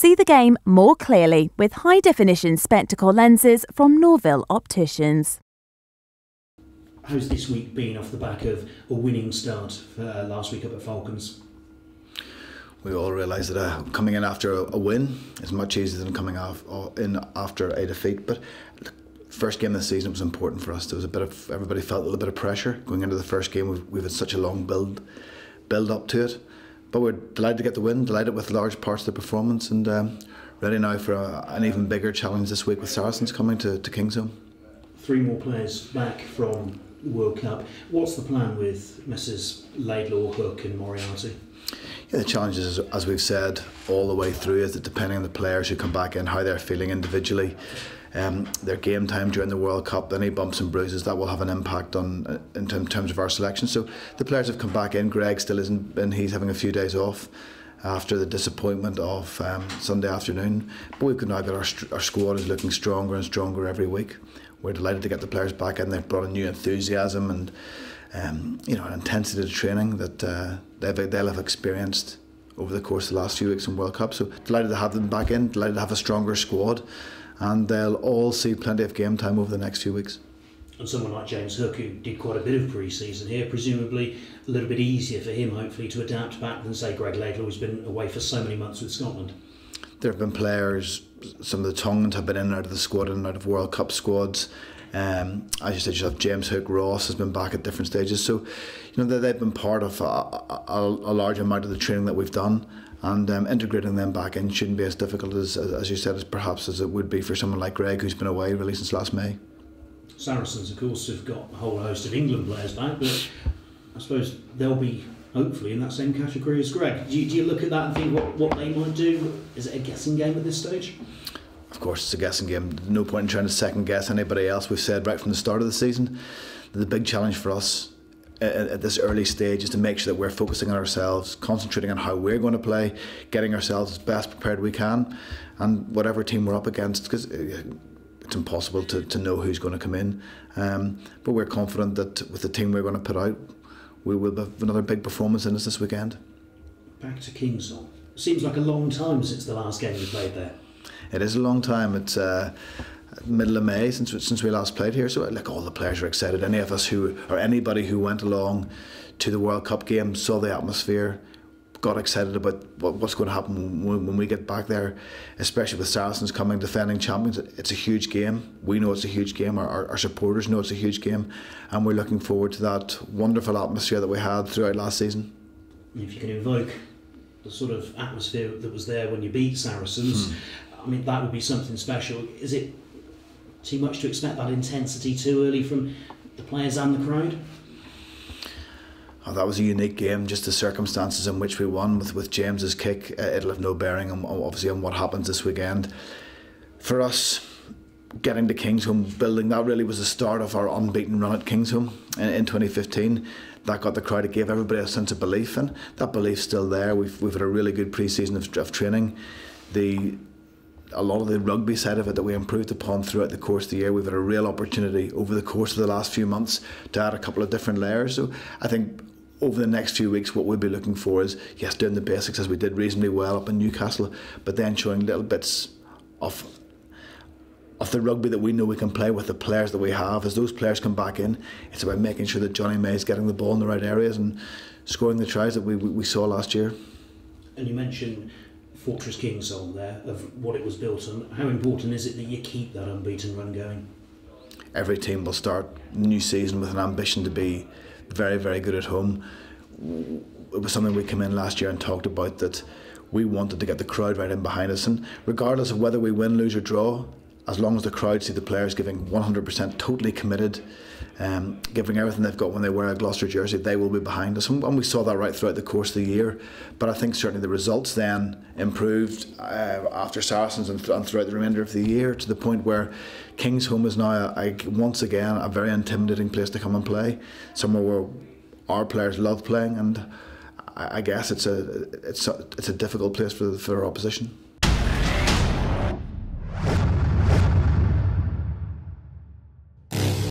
See the game more clearly with high-definition spectacle lenses from Norville Opticians. How's this week been off the back of a winning start for last week up at Falcons? We all realise that coming in after a win is much easier than coming in after a defeat. But first game of the season was important for us. There was everybody felt a little bit of pressure going into the first game. We've had such a long build up to it. But we're delighted to get the win, delighted with large parts of the performance, and ready now for an even bigger challenge this week with Saracens coming to Kingsholm. 3 more players back from the World Cup. What's the plan with Messrs Laidlaw, Hook and Moriarty? Yeah, the challenge is, as we've said all the way through, is that depending on the players who come back in, how they're feeling individually, their game time during the World Cup, any bumps and bruises, that will have an impact on in terms of our selection. So the players have come back in. Greg still isn't in, he's having a few days off after the disappointment of Sunday afternoon. But we've now got our squad is looking stronger and stronger every week. We're delighted to get the players back in. They've brought a new enthusiasm and an intensity to training that they'll have experienced over the course of the last few weeks in World Cup. So delighted to have them back in, delighted to have a stronger squad, and they'll all see plenty of game time over the next few weeks. And someone like James Hook, who did quite a bit of pre-season here, presumably a little bit easier for him hopefully to adapt back than say Greg Laidlaw, who's been away for so many months with Scotland. There have been players, some of the Tongans have been in and out of the squad and out of World Cup squads. As you said yourself, James Hook, Ross has been back at different stages, so they've been part of a large amount of the training that we've done, and integrating them back in shouldn't be as difficult as you said, as it would be for someone like Greg, who's been away really since last May. Saracens, of course, have got a whole host of England players back, but I suppose they'll be hopefully in that same category as Greg. Do you look at that and think what they might do? Is it a guessing game at this stage? Of course, it's a guessing game. There's no point in trying to second guess anybody else. We've said right from the start of the season that the big challenge for us at this early stage is to make sure that we're focusing on ourselves, concentrating on how we're going to play, getting ourselves as best prepared we can, and whatever team we're up against, because it's impossible to know who's going to come in. But we're confident that with the team we're going to put out, we will have another big performance in us this weekend. Back to Kingsholm. Seems like a long time since the last game you played there. It is a long time. It's middle of May since we last played here. So like all the players are excited. Any of us anybody who went along to the World Cup game, saw the atmosphere, got excited about what's going to happen when we get back there, especially with Saracens coming defending champions. It's a huge game. We know it's a huge game. Our supporters know it's a huge game, and we're looking forward to that wonderful atmosphere that we had throughout last season. If you can invoke the sort of atmosphere that was there when you beat Saracens, I mean, that would be something special. Is it too much to expect that intensity too early from the players and the crowd? Oh, that was a unique game, just the circumstances in which we won with James's kick. It'll have no bearing obviously on what happens this weekend. For us, getting to Kingsholm, building that really was the start of our unbeaten run at Kingsholm in 2015. That got the crowd, it gave everybody a sense of belief, and that belief's still there. We've had a really good pre-season of training. A lot of the rugby side of it that we improved upon throughout the course of the year, we've had a real opportunity over the course of the last few months to add a couple of different layers. So I think over the next few weeks what we'll be looking for is, yes, doing the basics as we did reasonably well up in Newcastle, but then showing little bits of the rugby that we know we can play with the players that we have. As those players come back in, it's about making sure that Johnny May's getting the ball in the right areas and scoring the tries that we saw last year. And you mentioned Fortress Kingsholm there, of what it was built on. How important is it that you keep that unbeaten run going? Every team will start the new season with an ambition to be very, very good at home. It was something we came in last year and talked about, that we wanted to get the crowd right in behind us, and regardless of whether we win, lose or draw, as long as the crowd see the players giving 100% totally committed, giving everything they've got when they wear a Gloucester jersey, they will be behind us, and we saw that right throughout the course of the year. But I think certainly the results then improved after Saracens and throughout the remainder of the year, to the point where Kingsholm is now once again a very intimidating place to come and play, somewhere where our players love playing, and I guess it's a difficult place for our opposition.